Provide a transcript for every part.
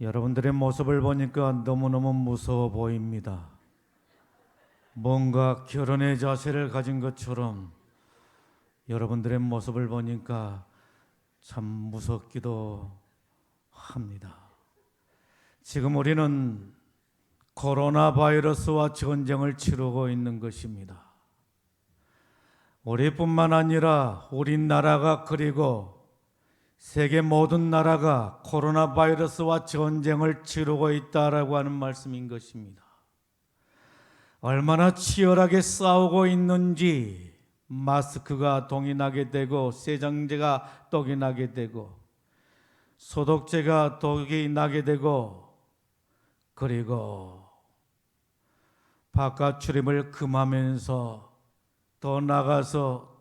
여러분들의 모습을 보니까 너무너무 무서워 보입니다. 뭔가 결혼의 자세를 가진 것처럼 여러분들의 모습을 보니까 참 무섭기도 합니다. 지금 우리는 코로나 바이러스와 전쟁을 치르고 있는 것입니다. 우리뿐만 아니라 우리나라가 그리고 세계 모든 나라가 코로나 바이러스와 전쟁을 치르고 있다라고 하는 말씀인 것입니다. 얼마나 치열하게 싸우고 있는지 마스크가 동이 나게 되고 세정제가 독이 나게 되고 소독제가 독이 나게 되고 그리고 바깥 출입을 금하면서 더 나아가서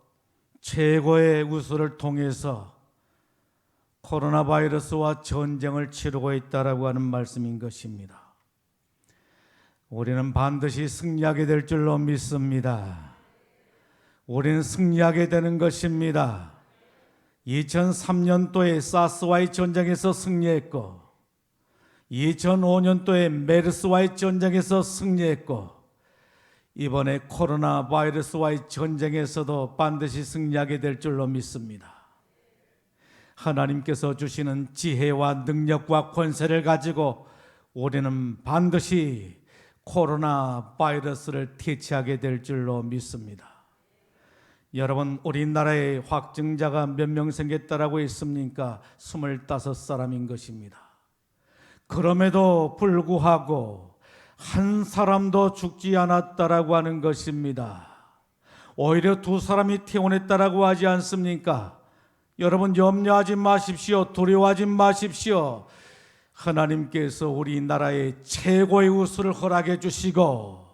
최고의 우수를 통해서 코로나 바이러스와 전쟁을 치르고 있다라고 하는 말씀인 것입니다. 우리는 반드시 승리하게 될 줄로 믿습니다. 우리는 승리하게 되는 것입니다. 2003년도에 사스와의 전쟁에서 승리했고 2005년도에 메르스와의 전쟁에서 승리했고 이번에 코로나 바이러스와의 전쟁에서도 반드시 승리하게 될 줄로 믿습니다. 하나님께서 주시는 지혜와 능력과 권세를 가지고 우리는 반드시 코로나 바이러스를 퇴치하게 될 줄로 믿습니다. 여러분, 우리나라에 확진자가 몇 명 생겼다라고 했습니까? 25사람인 것입니다. 그럼에도 불구하고 한 사람도 죽지 않았다라고 하는 것입니다. 오히려 2사람이 퇴원했다라고 하지 않습니까? 여러분, 염려하지 마십시오. 두려워하지 마십시오. 하나님께서 우리나라에 최고의 우수를 허락해 주시고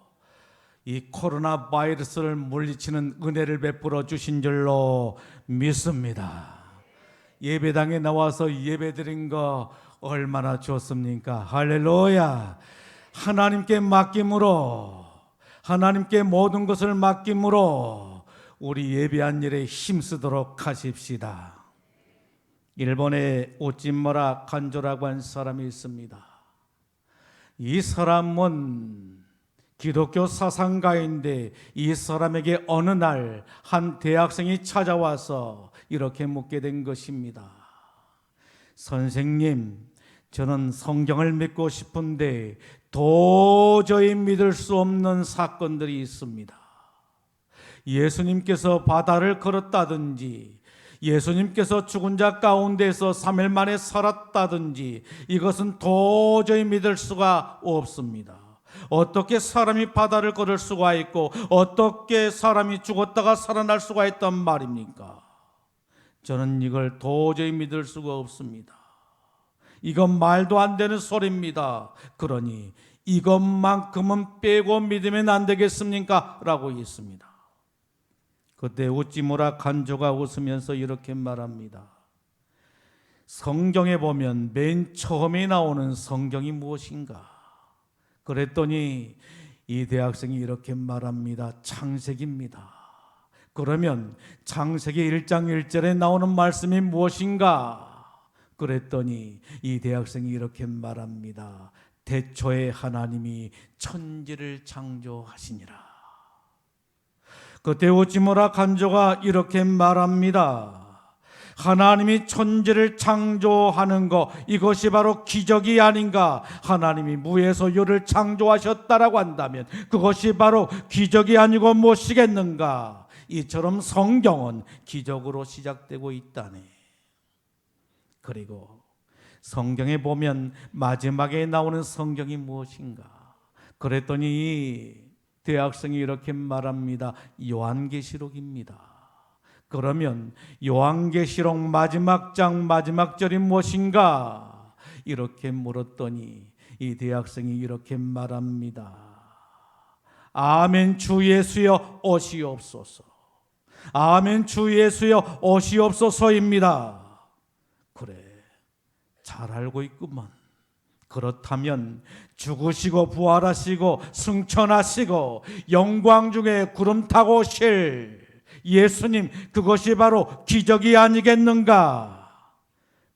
이 코로나 바이러스를 물리치는 은혜를 베풀어 주신 줄로 믿습니다. 예배당에 나와서 예배드린 거 얼마나 좋습니까? 할렐루야. 하나님께 맡김으로, 하나님께 모든 것을 맡김으로 우리 예배한 일에 힘쓰도록 하십시다. 일본에 오찌무라 간조라고 한 사람이 있습니다. 이 사람은 기독교 사상가인데 이 사람에게 어느 날 한 대학생이 찾아와서 이렇게 묻게 된 것입니다. 선생님, 저는 성경을 믿고 싶은데 도저히 믿을 수 없는 사건들이 있습니다. 예수님께서 바다를 걸었다든지 예수님께서 죽은 자 가운데서 3일 만에 살았다든지 이것은 도저히 믿을 수가 없습니다. 어떻게 사람이 바다를 걸을 수가 있고 어떻게 사람이 죽었다가 살아날 수가 있단 말입니까? 저는 이걸 도저히 믿을 수가 없습니다. 이건 말도 안 되는 소리입니다. 그러니 이것만큼은 빼고 믿으면 안 되겠습니까? 라고 했습니다. 그때 우찌무라 간조가 웃으면서 이렇게 말합니다. 성경에 보면 맨 처음에 나오는 성경이 무엇인가? 그랬더니 이 대학생이 이렇게 말합니다. 창세기입니다. 그러면 창세기 1장 1절에 나오는 말씀이 무엇인가? 그랬더니 이 대학생이 이렇게 말합니다. 태초에 하나님이 천지를 창조하시니라. 그때 우찌무라 간조가 이렇게 말합니다. 하나님이 천지를 창조하는 것, 이것이 바로 기적이 아닌가? 하나님이 무에서 유를 창조하셨다라고 한다면 그것이 바로 기적이 아니고 무엇이겠는가? 이처럼 성경은 기적으로 시작되고 있다네. 그리고 성경에 보면 마지막에 나오는 성경이 무엇인가? 그랬더니 이 대학생이 이렇게 말합니다. 요한계시록입니다. 그러면 요한계시록 마지막 장 마지막 절이 무엇인가? 이렇게 물었더니 이 대학생이 이렇게 말합니다. 아멘 주 예수여 오시옵소서. 아멘 주 예수여 오시옵소서입니다. 그래, 잘 알고 있구만. 그렇다면 죽으시고 부활하시고 승천하시고 영광 중에 구름 타고 오실 예수님, 그것이 바로 기적이 아니겠는가?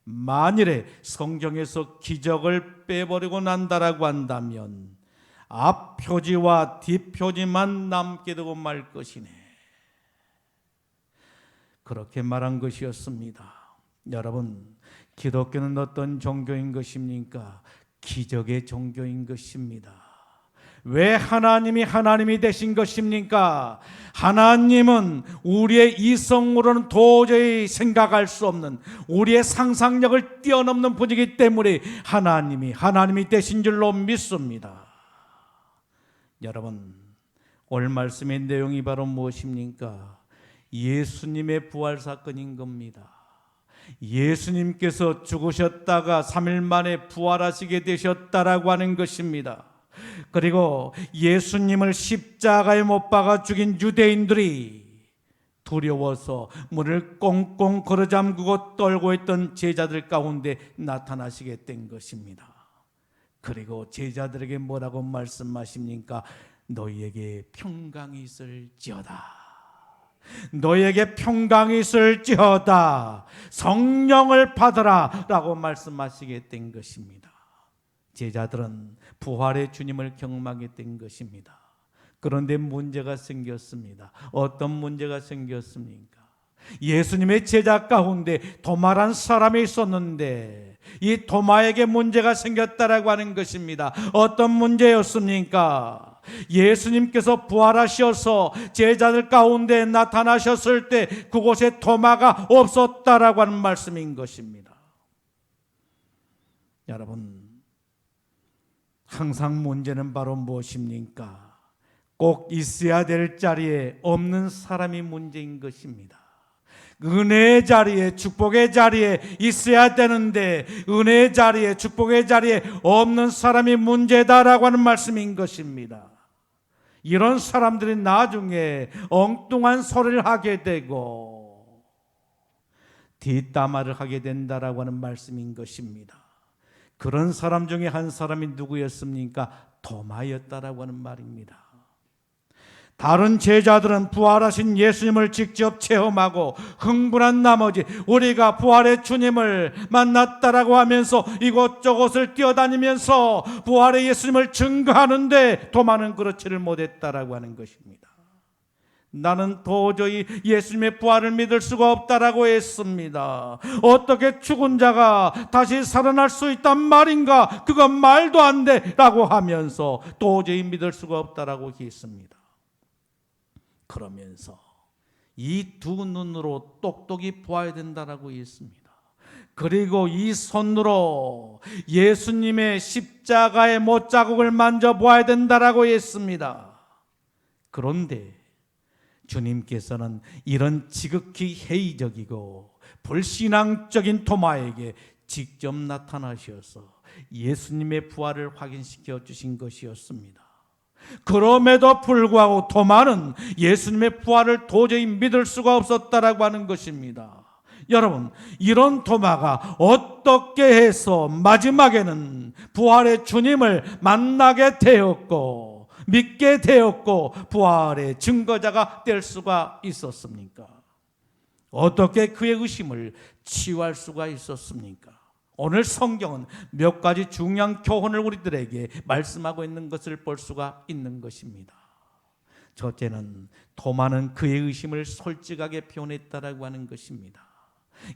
만일에 성경에서 기적을 빼버리고 난다라고 한다면 앞표지와 뒷표지만 남게 되고 말 것이네. 그렇게 말한 것이었습니다. 여러분, 기독교는 어떤 종교인 것입니까? 기적의 종교인 것입니다. 왜 하나님이 되신 것입니까? 하나님은 우리의 이성으로는 도저히 생각할 수 없는, 우리의 상상력을 뛰어넘는 분이기 때문에 하나님이 되신 줄로 믿습니다. 여러분, 오늘 말씀의 내용이 바로 무엇입니까? 예수님의 부활 사건인 겁니다. 예수님께서 죽으셨다가 3일 만에 부활하시게 되셨다라고 하는 것입니다. 그리고 예수님을 십자가에 못 박아 죽인 유대인들이 두려워서 문을 꽁꽁 걸어잠그고 떨고 있던 제자들 가운데 나타나시게 된 것입니다. 그리고 제자들에게 뭐라고 말씀하십니까? 너희에게 평강이 있을지어다. 너에게 평강이 있을지어다. 성령을 받으라 라고 말씀하시게 된 것입니다. 제자들은 부활의 주님을 경험하게 된 것입니다. 그런데 문제가 생겼습니다. 어떤 문제가 생겼습니까? 예수님의 제자 가운데 도마란 사람이 있었는데 이 도마에게 문제가 생겼다라고 하는 것입니다. 어떤 문제였습니까? 예수님께서 부활하셔서 제자들 가운데 나타나셨을 때 그곳에 도마가 없었다라고 하는 말씀인 것입니다. 여러분, 항상 문제는 바로 무엇입니까? 꼭 있어야 될 자리에 없는 사람이 문제인 것입니다. 은혜의 자리에, 축복의 자리에 있어야 되는데 은혜의 자리에, 축복의 자리에 없는 사람이 문제다라고 하는 말씀인 것입니다. 이런 사람들이 나중에 엉뚱한 소리를 하게 되고 뒷담화를 하게 된다라고 하는 말씀인 것입니다. 그런 사람 중에 한 사람이 누구였습니까? 도마였다라고 하는 말입니다. 다른 제자들은 부활하신 예수님을 직접 체험하고 흥분한 나머지 우리가 부활의 주님을 만났다라고 하면서 이곳저곳을 뛰어다니면서 부활의 예수님을 증거하는데 도마는 그렇지를 못했다라고 하는 것입니다. 나는 도저히 예수님의 부활을 믿을 수가 없다라고 했습니다. 어떻게 죽은 자가 다시 살아날 수 있단 말인가? 그건 말도 안 돼라고 하면서 도저히 믿을 수가 없다라고 했습니다. 그러면서 이 두 눈으로 똑똑히 보아야 된다라고 했습니다. 그리고 이 손으로 예수님의 십자가의 못자국을 만져보아야 된다라고 했습니다. 그런데 주님께서는 이런 지극히 회의적이고 불신앙적인 도마에게 직접 나타나셔서 예수님의 부활을 확인시켜 주신 것이었습니다. 그럼에도 불구하고 도마는 예수님의 부활을 도저히 믿을 수가 없었다라고 하는 것입니다. 여러분, 이런 도마가 어떻게 해서 마지막에는 부활의 주님을 만나게 되었고 믿게 되었고 부활의 증거자가 될 수가 있었습니까? 어떻게 그의 의심을 치유할 수가 있었습니까? 오늘 성경은 몇 가지 중요한 교훈을 우리들에게 말씀하고 있는 것을 볼 수가 있는 것입니다. 첫째는 도마는 그의 의심을 솔직하게 표현했다라고 하는 것입니다.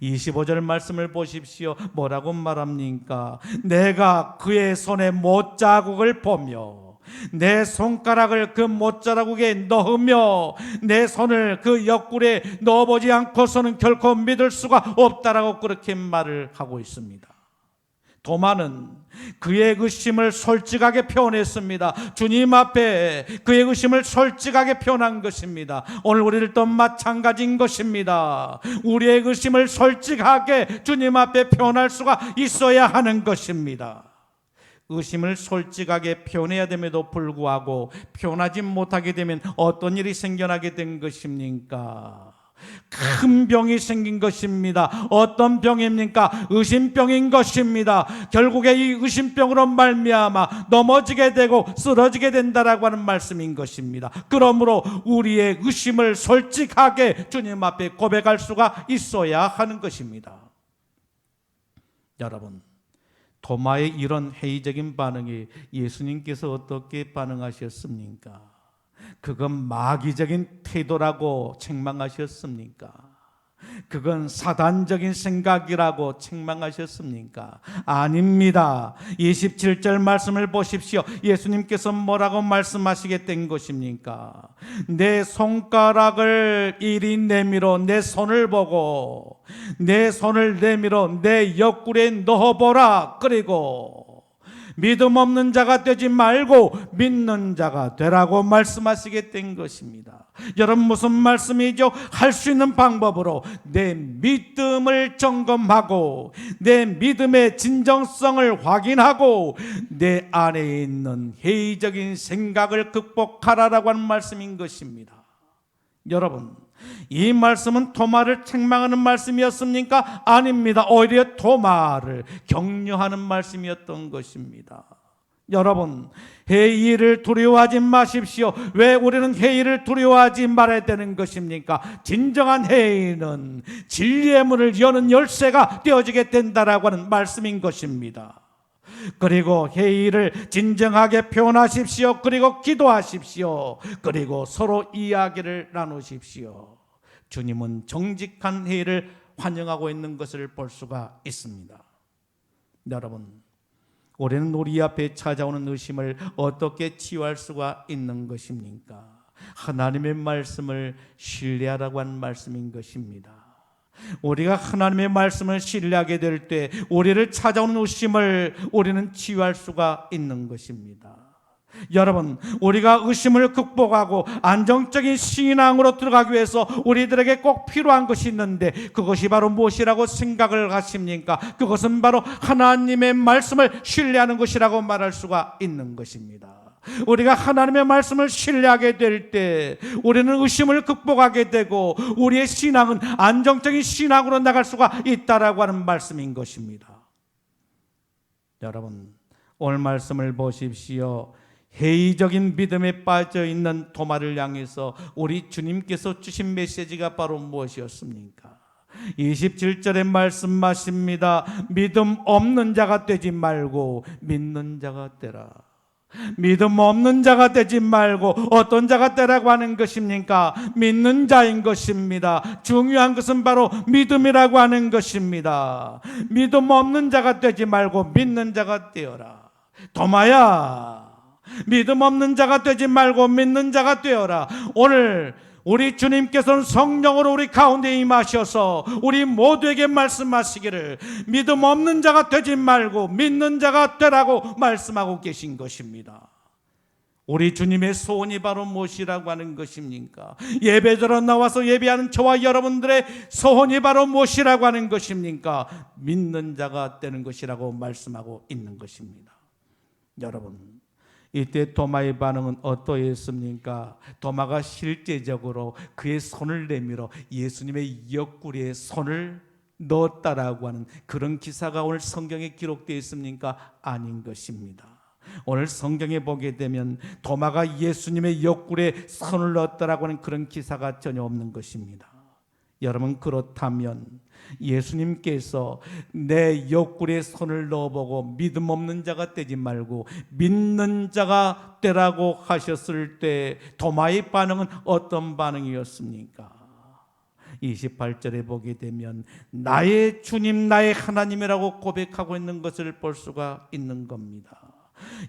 25절 말씀을 보십시오. 뭐라고 말합니까? 내가 그의 손에 못자국을 보며 내 손가락을 그 못자국에 넣으며 내 손을 그 옆구리에 넣어보지 않고서는 결코 믿을 수가 없다라고 그렇게 말을 하고 있습니다. 도마는 그의 의심을 솔직하게 표현했습니다. 주님 앞에 그의 의심을 솔직하게 표현한 것입니다. 오늘 우리들도 마찬가지인 것입니다. 우리의 의심을 솔직하게 주님 앞에 표현할 수가 있어야 하는 것입니다. 의심을 솔직하게 표현해야 됨에도 불구하고 표현하지 못하게 되면 어떤 일이 생겨나게 된 것입니까? 큰 병이 생긴 것입니다. 어떤 병입니까? 의심병인 것입니다. 결국에 이 의심병으로 말미암아 넘어지게 되고 쓰러지게 된다라고 하는 말씀인 것입니다. 그러므로 우리의 의심을 솔직하게 주님 앞에 고백할 수가 있어야 하는 것입니다. 여러분, 도마의 이런 회의적인 반응에 예수님께서 어떻게 반응하셨습니까? 그건 마귀적인 태도라고 책망하셨습니까? 그건 사단적인 생각이라고 책망하셨습니까? 아닙니다. 27절 말씀을 보십시오. 예수님께서 뭐라고 말씀하시게 된 것입니까? 내 손가락을 이리 내밀어 내 손을 보고 내 손을 내밀어 내 옆구리에 넣어보라. 그리고 믿음 없는 자가 되지 말고 믿는 자가 되라고 말씀하시게 된 것입니다. 여러분, 무슨 말씀이죠? 할 수 있는 방법으로 내 믿음을 점검하고 내 믿음의 진정성을 확인하고 내 안에 있는 회의적인 생각을 극복하라라고 하는 말씀인 것입니다. 여러분, 이 말씀은 도마를 책망하는 말씀이었습니까? 아닙니다. 오히려 도마를 격려하는 말씀이었던 것입니다. 여러분, 회의를 두려워하지 마십시오. 왜 우리는 회의를 두려워하지 말아야 되는 것입니까? 진정한 회의는 진리의 문을 여는 열쇠가 되어지게 된다라고 하는 말씀인 것입니다. 그리고 회의를 진정하게 표현하십시오. 그리고 기도하십시오. 그리고 서로 이야기를 나누십시오. 주님은 정직한 회의를 환영하고 있는 것을 볼 수가 있습니다. 여러분, 우리는 우리 앞에 찾아오는 의심을 어떻게 치유할 수가 있는 것입니까? 하나님의 말씀을 신뢰하라고 하는 말씀인 것입니다. 우리가 하나님의 말씀을 신뢰하게 될 때 우리를 찾아오는 의심을 우리는 치유할 수가 있는 것입니다. 여러분, 우리가 의심을 극복하고 안정적인 신앙으로 들어가기 위해서 우리들에게 꼭 필요한 것이 있는데 그것이 바로 무엇이라고 생각을 하십니까? 그것은 바로 하나님의 말씀을 신뢰하는 것이라고 말할 수가 있는 것입니다. 우리가 하나님의 말씀을 신뢰하게 될 때 우리는 의심을 극복하게 되고 우리의 신앙은 안정적인 신앙으로 나갈 수가 있다라고 하는 말씀인 것입니다. 여러분, 오늘 말씀을 보십시오. 회의적인 믿음에 빠져 있는 도마를 향해서 우리 주님께서 주신 메시지가 바로 무엇이었습니까? 27절에 말씀하십니다. 믿음 없는 자가 되지 말고 믿는 자가 되라. 믿음 없는 자가 되지 말고 어떤 자가 되라고 하는 것입니까? 믿는 자인 것입니다. 중요한 것은 바로 믿음이라고 하는 것입니다. 믿음 없는 자가 되지 말고 믿는 자가 되어라. 도마야, 믿음 없는 자가 되지 말고 믿는 자가 되어라. 오늘 우리 주님께서는 성령으로 우리 가운데 임하셔서 우리 모두에게 말씀하시기를 믿음 없는 자가 되지 말고 믿는 자가 되라고 말씀하고 계신 것입니다. 우리 주님의 소원이 바로 무엇이라고 하는 것입니까? 예배드려 나와서 예배하는 저와 여러분들의 소원이 바로 무엇이라고 하는 것입니까? 믿는 자가 되는 것이라고 말씀하고 있는 것입니다. 여러분, 이때 도마의 반응은 어떠했습니까? 도마가 실제적으로 그의 손을 내밀어 예수님의 옆구리에 손을 넣었다라고 하는 그런 기사가 오늘 성경에 기록되어 있습니까? 아닌 것입니다. 오늘 성경에 보게 되면 도마가 예수님의 옆구리에 손을 넣었다라고 하는 그런 기사가 전혀 없는 것입니다. 여러분, 그렇다면 예수님께서 내 옆구리에 손을 넣어보고 믿음 없는 자가 되지 말고 믿는 자가 되라고 하셨을 때 도마의 반응은 어떤 반응이었습니까? 28절에 보게 되면 나의 주님, 나의 하나님이라고 고백하고 있는 것을 볼 수가 있는 겁니다.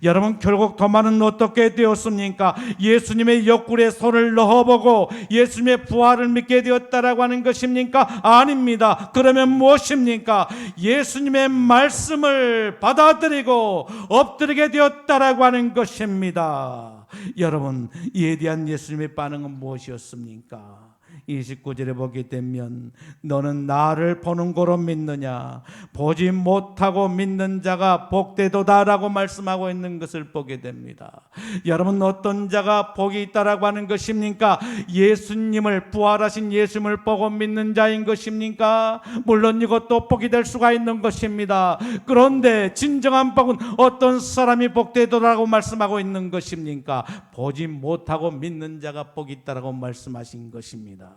여러분, 결국 도마는 어떻게 되었습니까? 예수님의 옆구리에 손을 넣어보고 예수님의 부활을 믿게 되었다라고 하는 것입니까? 아닙니다. 그러면 무엇입니까? 예수님의 말씀을 받아들이고 엎드리게 되었다라고 하는 것입니다. 여러분, 이에 대한 예수님의 반응은 무엇이었습니까? 29절에 보게 되면 너는 나를 보는 거로 믿느냐? 보지 못하고 믿는 자가 복되도다라고 말씀하고 있는 것을 보게 됩니다. 여러분, 어떤 자가 복이 있다라고 하는 것입니까? 예수님을, 부활하신 예수님을 보고 믿는 자인 것입니까? 물론 이것도 복이 될 수가 있는 것입니다. 그런데 진정한 복은 어떤 사람이 복되도다라고 말씀하고 있는 것입니까? 보지 못하고 믿는 자가 복이 있다라고 말씀하신 것입니다.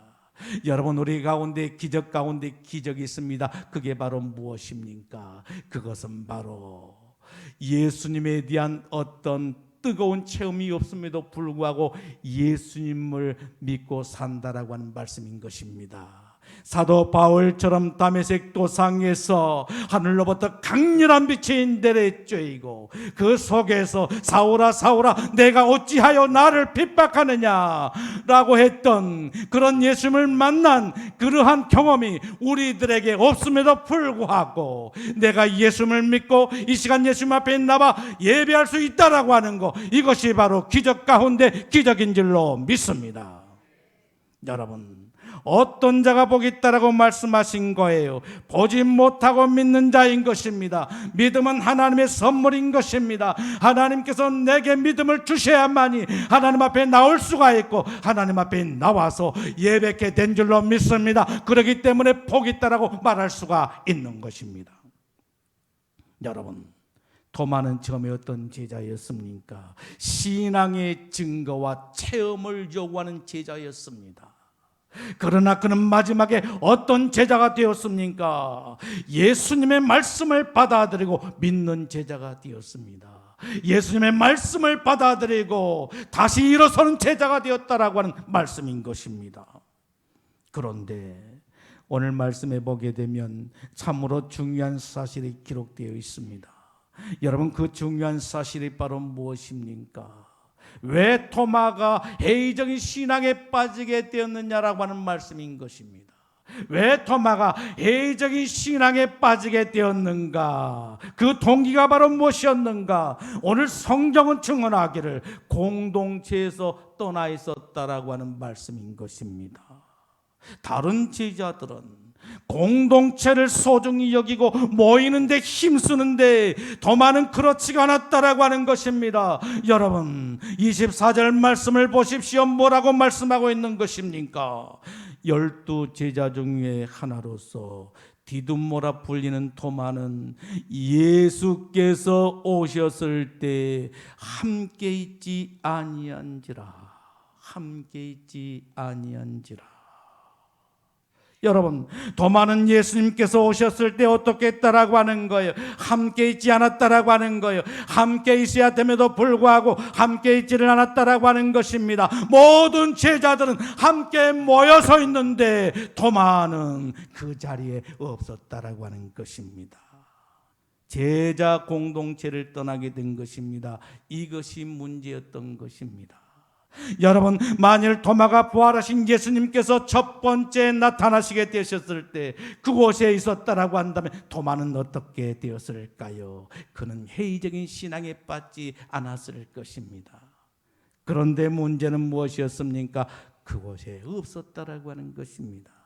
여러분, 우리 가운데 기적 가운데 기적이 있습니다. 그게 바로 무엇입니까? 그것은 바로 예수님에 대한 어떤 뜨거운 체험이 없음에도 불구하고 예수님을 믿고 산다라고 하는 말씀인 것입니다. 사도 바울처럼 다메섹 도상에서 하늘로부터 강렬한 빛이 내려쬐이고 그 속에서 사울아 사울아 내가 어찌하여 나를 핍박하느냐 라고 했던 그런 예수님을 만난 그러한 경험이 우리들에게 없음에도 불구하고 내가 예수님을 믿고 이 시간 예수님 앞에 나와 예배할 수 있다라고 하는 것, 이것이 바로 기적 가운데 기적인 줄로 믿습니다. 여러분, 어떤 자가 복이 있다라고 말씀하신 거예요? 보지 못하고 믿는 자인 것입니다. 믿음은 하나님의 선물인 것입니다. 하나님께서 내게 믿음을 주셔야만이 하나님 앞에 나올 수가 있고 하나님 앞에 나와서 예배케 된 줄로 믿습니다. 그렇기 때문에 복이 있다라고 말할 수가 있는 것입니다. 여러분, 도마는 처음에 어떤 제자였습니까? 신앙의 증거와 체험을 요구하는 제자였습니다. 그러나 그는 마지막에 어떤 제자가 되었습니까? 예수님의 말씀을 받아들이고 믿는 제자가 되었습니다. 예수님의 말씀을 받아들이고 다시 일어서는 제자가 되었다라고 하는 말씀인 것입니다. 그런데 오늘 말씀에 보게 되면 참으로 중요한 사실이 기록되어 있습니다. 여러분, 그 중요한 사실이 바로 무엇입니까? 왜 토마가 회의적인 신앙에 빠지게 되었느냐라고 하는 말씀인 것입니다. 왜 토마가 회의적인 신앙에 빠지게 되었는가? 그 동기가 바로 무엇이었는가? 오늘 성경은 증언하기를 공동체에서 떠나 있었다라고 하는 말씀인 것입니다. 다른 제자들은 공동체를 소중히 여기고 모이는데 힘쓰는데 도마는 그렇지가 않았다라고 하는 것입니다. 여러분, 24절 말씀을 보십시오. 뭐라고 말씀하고 있는 것입니까? 12 제자 중에 하나로서 디두모라 불리는 도마는 예수께서 오셨을 때 함께 있지 아니한지라. 함께 있지 아니한지라. 여러분, 도마는 예수님께서 오셨을 때 어떻게 했다라고 하는 거예요? 함께 있지 않았다라고 하는 거예요. 함께 있어야 됨에도 불구하고 함께 있지를 않았다라고 하는 것입니다. 모든 제자들은 함께 모여서 있는데 도마는 그 자리에 없었다라고 하는 것입니다. 제자 공동체를 떠나게 된 것입니다. 이것이 문제였던 것입니다. 여러분, 만일 도마가 부활하신 예수님께서 첫 번째 나타나시게 되셨을 때 그곳에 있었다라고 한다면 도마는 어떻게 되었을까요? 그는 회의적인 신앙에 빠지지 않았을 것입니다. 그런데 문제는 무엇이었습니까? 그곳에 없었다라고 하는 것입니다.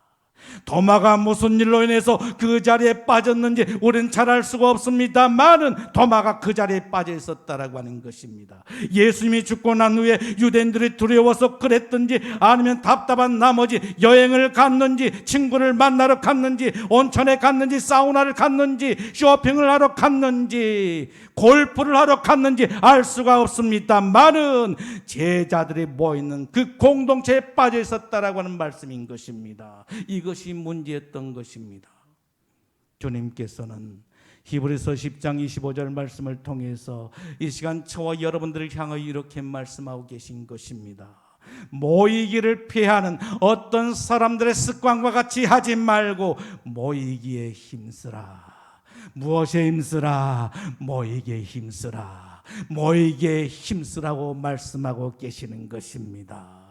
도마가 무슨 일로 인해서 그 자리에 빠졌는지 우리는 잘 알 수가 없습니다만은 도마가 그 자리에 빠져 있었다라고 하는 것입니다. 예수님이 죽고 난 후에 유대인들이 두려워서 그랬든지 아니면 답답한 나머지 여행을 갔는지 친구를 만나러 갔는지 온천에 갔는지 사우나를 갔는지 쇼핑을 하러 갔는지 골프를 하러 갔는지 알 수가 없습니다만은 제자들이 모이는 그 공동체에 빠져 있었다라고 하는 말씀인 것입니다. 이것이 문제였던 것입니다. 주님께서는 히브리서 10장 25절 말씀을 통해서 이 시간 저와 여러분들을 향하여 이렇게 말씀하고 계신 것입니다. 모이기를 피하는 어떤 사람들의 습관과 같이 하지 말고 모이기에 힘쓰라. 무엇에 힘쓰라? 모이기에 힘쓰라. 모이기에 힘쓰라고 말씀하고 계시는 것입니다.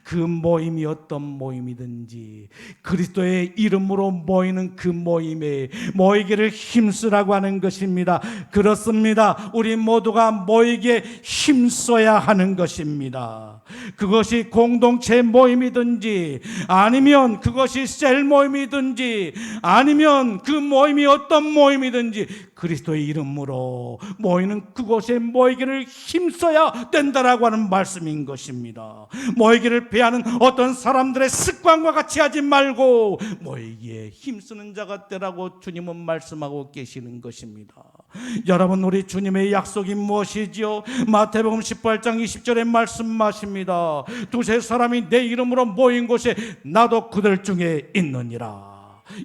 그 모임이 어떤 모임이든지 그리스도의 이름으로 모이는 그 모임에 모이기를 힘쓰라고 하는 것입니다. 그렇습니다. 우리 모두가 모이기에 힘써야 하는 것입니다. 그것이 공동체 모임이든지 아니면 그것이 셀 모임이든지 아니면 그 모임이 어떤 모임이든지 그리스도의 이름으로 모이는 그곳에 모이기를 힘써야 된다라고 하는 말씀인 것입니다. 모이기를 피하는 어떤 사람들의 습관과 같이 하지 말고 모이기에 힘쓰는 자가 되라고 주님은 말씀하고 계시는 것입니다. 여러분, 우리 주님의 약속이 무엇이지요? 마태복음 18장 20절에 말씀하십니다. 두세 사람이 내 이름으로 모인 곳에 나도 그들 중에 있느니라.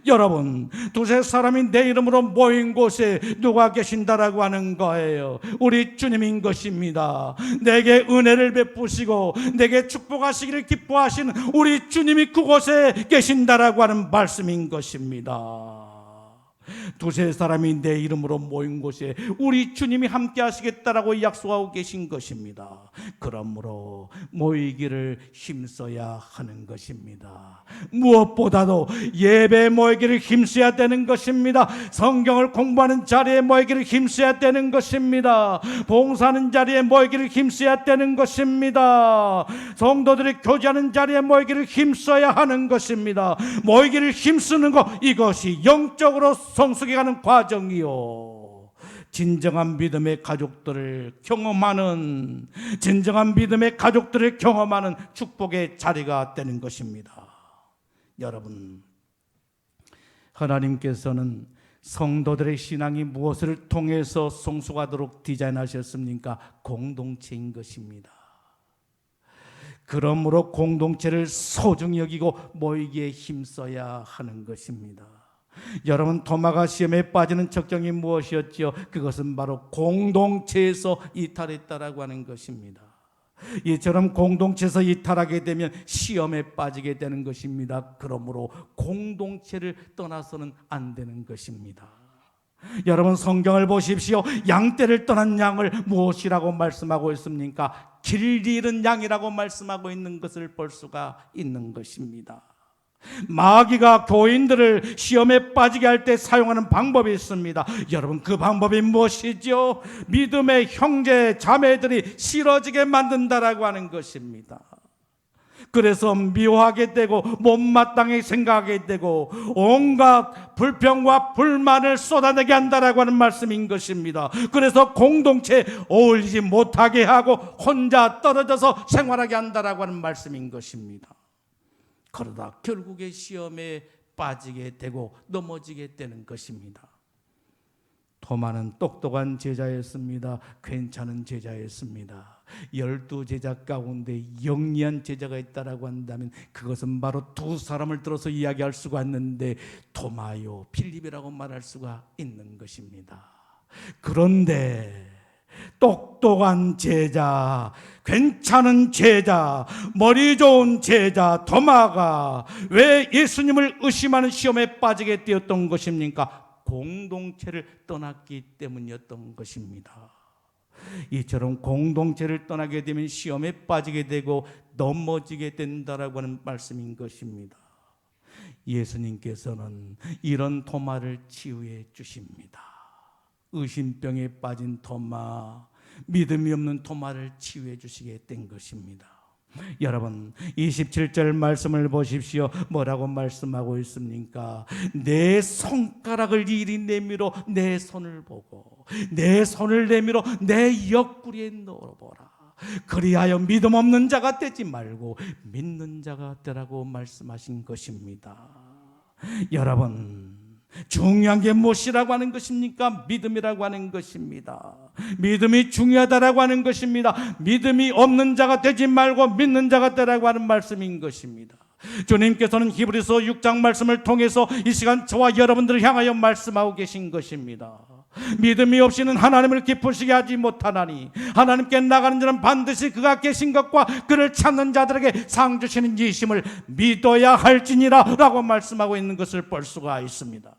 여러분, 두세 사람이 내 이름으로 모인 곳에 누가 계신다라고 하는 거예요? 우리 주님인 것입니다. 내게 은혜를 베푸시고 내게 축복하시기를 기뻐하시는 우리 주님이 그곳에 계신다라고 하는 말씀인 것입니다. 두세 사람이 내 이름으로 모인 곳에 우리 주님이 함께 하시겠다라고 약속하고 계신 것입니다. 그러므로 모이기를 힘써야 하는 것입니다. 무엇보다도 예배에 모이기를 힘써야 되는 것입니다. 성경을 공부하는 자리에 모이기를 힘써야 되는 것입니다. 봉사하는 자리에 모이기를 힘써야 되는 것입니다. 성도들이 교제하는 자리에 모이기를 힘써야 하는 것입니다. 모이기를 힘쓰는 것, 이것이 영적으로 성숙해 가는 과정이요, 진정한 믿음의 가족들을 경험하는, 진정한 믿음의 가족들을 경험하는 축복의 자리가 되는 것입니다. 여러분, 하나님께서는 성도들의 신앙이 무엇을 통해서 성숙하도록 디자인하셨습니까? 공동체인 것입니다. 그러므로 공동체를 소중히 여기고 모이기에 힘써야 하는 것입니다. 여러분, 도마가 시험에 빠지는 적경이 무엇이었지요? 그것은 바로 공동체에서 이탈했다라고 하는 것입니다. 이처럼 공동체에서 이탈하게 되면 시험에 빠지게 되는 것입니다. 그러므로 공동체를 떠나서는 안 되는 것입니다. 여러분, 성경을 보십시오. 양떼를 떠난 양을 무엇이라고 말씀하고 있습니까? 길 잃은 양이라고 말씀하고 있는 것을 볼 수가 있는 것입니다. 마귀가 교인들을 시험에 빠지게 할 때 사용하는 방법이 있습니다. 여러분, 그 방법이 무엇이죠? 믿음의 형제 자매들이 싫어지게 만든다라고 하는 것입니다. 그래서 미워하게 되고 못마땅히 생각하게 되고 온갖 불평과 불만을 쏟아내게 한다라고 하는 말씀인 것입니다. 그래서 공동체에 어울리지 못하게 하고 혼자 떨어져서 생활하게 한다라고 하는 말씀인 것입니다. 그러다 결국에 시험에 빠지게 되고 넘어지게 되는 것입니다. 토마는 똑똑한 제자였습니다. 괜찮은 제자였습니다. 12제자 가운데 영리한 제자가 있다라고 한다면 그것은 바로 두 사람을 들어서 이야기할 수가 있는데 토마요, 필립이라고 말할 수가 있는 것입니다. 그런데 똑똑한 제자, 괜찮은 제자, 머리 좋은 제자 토마가 왜 예수님을 의심하는 시험에 빠지게 되었던 것입니까? 공동체를 떠났기 때문이었던 것입니다. 이처럼 공동체를 떠나게 되면 시험에 빠지게 되고 넘어지게 된다라고 하는 말씀인 것입니다. 예수님께서는 이런 토마를 치유해 주십니다. 의심병에 빠진 토마, 믿음이 없는 토마를 치유해 주시게 된 것입니다. 여러분, 27절 말씀을 보십시오. 뭐라고 말씀하고 있습니까? 내 손가락을 이리 내밀어 내 손을 보고 내 손을 내밀어 내 옆구리에 넣어보라. 그리하여 믿음 없는 자가 되지 말고 믿는 자가 되라고 말씀하신 것입니다. 여러분, 중요한 게 무엇이라고 하는 것입니까? 믿음이라고 하는 것입니다. 믿음이 중요하다라고 하는 것입니다. 믿음이 없는 자가 되지 말고 믿는 자가 되라고 하는 말씀인 것입니다. 주님께서는 히브리서 6장 말씀을 통해서 이 시간 저와 여러분들을 향하여 말씀하고 계신 것입니다. 믿음이 없이는 하나님을 기쁘시게 하지 못하나니 하나님께 나가는 자는 반드시 그가 계신 것과 그를 찾는 자들에게 상 주시는 이심을 믿어야 할지니라 라고 말씀하고 있는 것을 볼 수가 있습니다.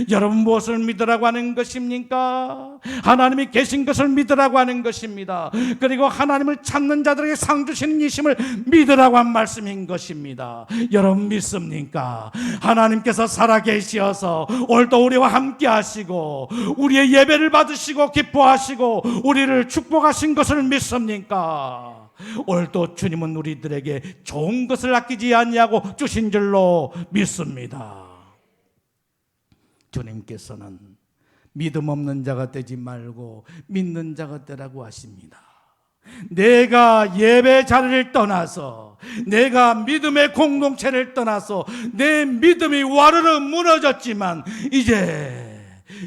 여러분, 무엇을 믿으라고 하는 것입니까? 하나님이 계신 것을 믿으라고 하는 것입니다. 그리고 하나님을 찾는 자들에게 상 주시는 이심을 믿으라고 한 말씀인 것입니다. 여러분, 믿습니까? 하나님께서 살아계시어서 오늘도 우리와 함께 하시고 우리의 예배를 받으시고 기뻐하시고 우리를 축복하신 것을 믿습니까? 오늘도 주님은 우리들에게 좋은 것을 아끼지 아니하고 주신 줄로 믿습니다. 주님께서는 믿음 없는 자가 되지 말고 믿는 자가 되라고 하십니다. 내가 예배 자리를 떠나서, 내가 믿음의 공동체를 떠나서 내 믿음이 와르르 무너졌지만 이제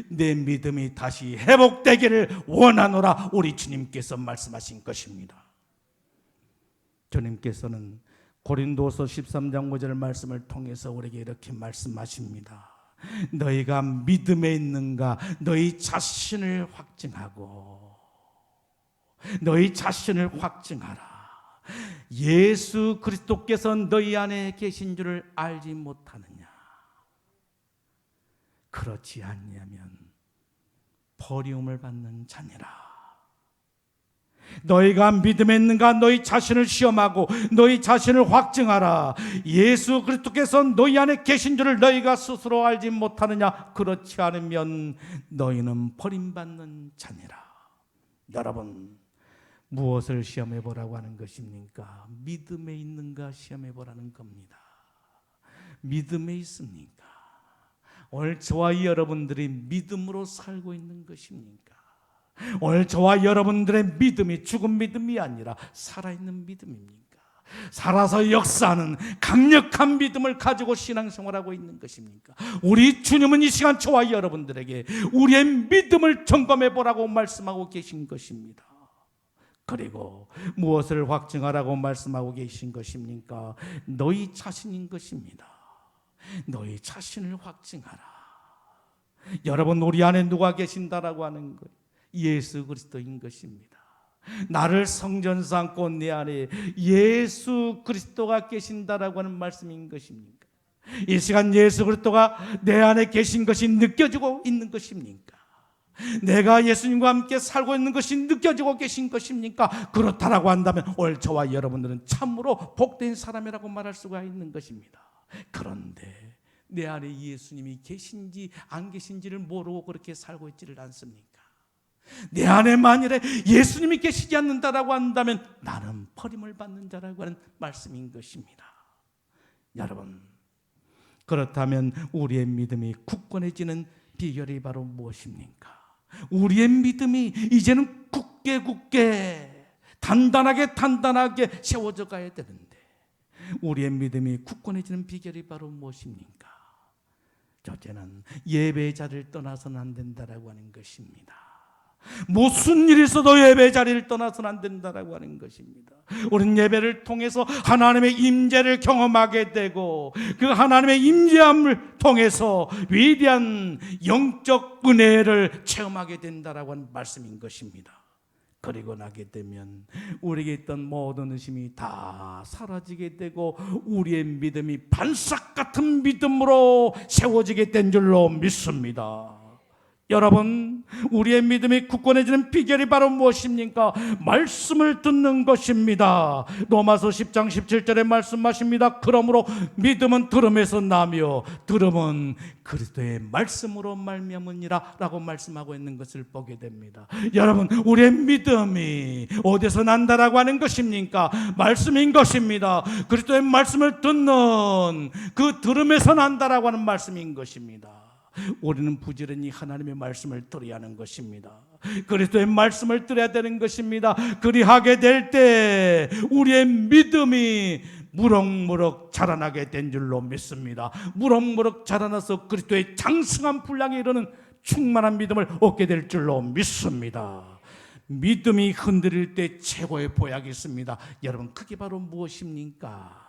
내 믿음이 다시 회복되기를 원하노라 우리 주님께서 말씀하신 것입니다. 주님께서는 고린도서 13장 5절 말씀을 통해서 우리에게 이렇게 말씀하십니다. 너희가 믿음에 있는가 너희 자신을 확증하고 너희 자신을 확증하라. 예수 그리스도께서 너희 안에 계신 줄을 알지 못하느냐. 그렇지 않냐면 버림을 받는 자니라. 너희가 믿음에 있는가 너희 자신을 시험하고 너희 자신을 확증하라. 예수 그리스도께서 너희 안에 계신 줄을 너희가 스스로 알지 못하느냐. 그렇지 않으면 너희는 버림받는 자니라. 여러분, 무엇을 시험해 보라고 하는 것입니까? 믿음에 있는가 시험해 보라는 겁니다. 믿음에 있습니까? 오늘 저와 여러분들이 믿음으로 살고 있는 것입니까? 오늘 저와 여러분들의 믿음이 죽은 믿음이 아니라 살아있는 믿음입니까? 살아서 역사하는 강력한 믿음을 가지고 신앙생활하고 있는 것입니까? 우리 주님은 이 시간 저와 여러분들에게 우리의 믿음을 점검해 보라고 말씀하고 계신 것입니다. 그리고 무엇을 확증하라고 말씀하고 계신 것입니까? 너희 자신인 것입니다. 너희 자신을 확증하라. 여러분, 우리 안에 누가 계신다라고 하는 것, 예수 그리스도인 것입니다. 나를 성전 삼고 내 안에 예수 그리스도가 계신다라고 하는 말씀인 것입니까? 이 시간 예수 그리스도가 내 안에 계신 것이 느껴지고 있는 것입니까? 내가 예수님과 함께 살고 있는 것이 느껴지고 계신 것입니까? 그렇다라고 한다면 오늘 저와 여러분들은 참으로 복된 사람이라고 말할 수가 있는 것입니다. 그런데 내 안에 예수님이 계신지 안 계신지를 모르고 그렇게 살고 있지를 않습니까? 내 안에 만일에 예수님이 계시지 않는다라고 한다면 나는 버림을 받는 자라고 하는 말씀인 것입니다. 여러분, 그렇다면 우리의 믿음이 굳건해지는 비결이 바로 무엇입니까? 우리의 믿음이 이제는 굳게 단단하게 세워져 가야 되는데 우리의 믿음이 굳건해지는 비결이 바로 무엇입니까? 첫째는 예배 자리를 떠나서는 안 된다라고 하는 것입니다. 무슨 일이 있어도 예배 자리를 떠나서는 안 된다라고 하는 것입니다. 우리는 예배를 통해서 하나님의 임재를 경험하게 되고 그 하나님의 임재함을 통해서 위대한 영적 은혜를 체험하게 된다라고 하는 말씀인 것입니다. 그리고 나게 되면 우리에게 있던 모든 의심이 다 사라지게 되고 우리의 믿음이 반석 같은 믿음으로 세워지게 된 줄로 믿습니다. 여러분, 우리의 믿음이 굳건해지는 비결이 바로 무엇입니까? 말씀을 듣는 것입니다. 로마서 10장 17절에 말씀하십니다. 그러므로 믿음은 들음에서 나며 들음은 그리스도의 말씀으로 말미암으니라 라고 말씀하고 있는 것을 보게 됩니다. 여러분, 우리의 믿음이 어디서 난다라고 하는 것입니까? 말씀인 것입니다. 그리스도의 말씀을 듣는 그 들음에서 난다라고 하는 말씀인 것입니다. 우리는 부지런히 하나님의 말씀을 들어야 하는 것입니다. 그리스도의 말씀을 들어야 되는 것입니다. 그리하게 될 때 우리의 믿음이 무럭무럭 자라나게 된 줄로 믿습니다. 무럭무럭 자라나서 그리스도의 장성한 분량에 이르는 충만한 믿음을 얻게 될 줄로 믿습니다. 믿음이 흔들릴 때 최고의 보약이 있습니다. 여러분, 그게 바로 무엇입니까?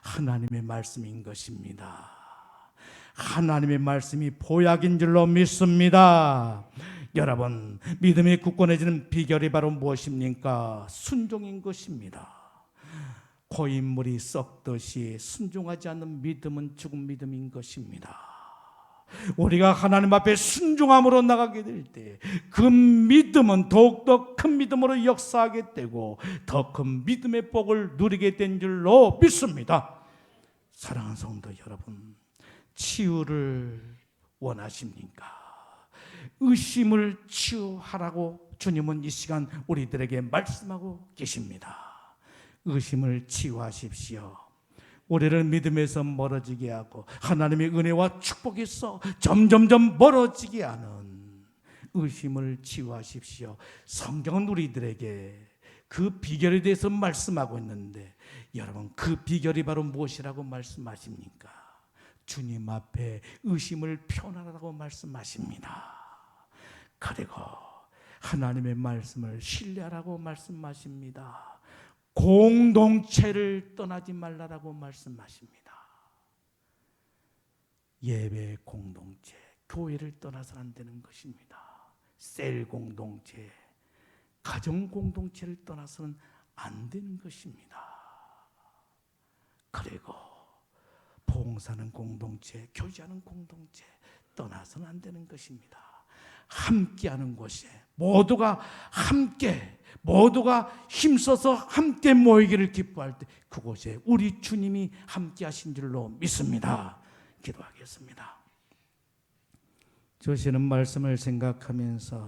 하나님의 말씀인 것입니다. 하나님의 말씀이 보약인 줄로 믿습니다. 여러분, 믿음이 굳건해지는 비결이 바로 무엇입니까? 순종인 것입니다. 고인물이 썩듯이 순종하지 않는 믿음은 죽은 믿음인 것입니다. 우리가 하나님 앞에 순종함으로 나가게 될 때 그 믿음은 더욱더 큰 믿음으로 역사하게 되고 더 큰 믿음의 복을 누리게 된 줄로 믿습니다. 사랑하는 성도 여러분, 치유를 원하십니까? 의심을 치유하라고 주님은 이 시간 우리들에게 말씀하고 계십니다. 의심을 치유하십시오. 우리를 믿음에서 멀어지게 하고 하나님의 은혜와 축복에서 점점점 멀어지게 하는 의심을 치유하십시오. 성경은 우리들에게 그 비결에 대해서 말씀하고 있는데 여러분, 그 비결이 바로 무엇이라고 말씀하십니까? 주님 앞에 의심을 표현하라고 말씀하십니다. 그리고 하나님의 말씀을 신뢰하라고 말씀하십니다. 공동체를 떠나지 말라라고 말씀하십니다. 예배 공동체, 교회를 떠나서 안 되는 것입니다. 셀 공동체, 가정 공동체를 떠나서는 안 되는 것입니다. 그리고 봉사하는 공동체, 교제하는 공동체 떠나서는 안 되는 것입니다. 함께하는 곳에 모두가 함께, 모두가 힘써서 함께 모이기를 기뻐할 때 그곳에 우리 주님이 함께 하신 줄로 믿습니다. 기도하겠습니다. 주시는 말씀을 생각하면서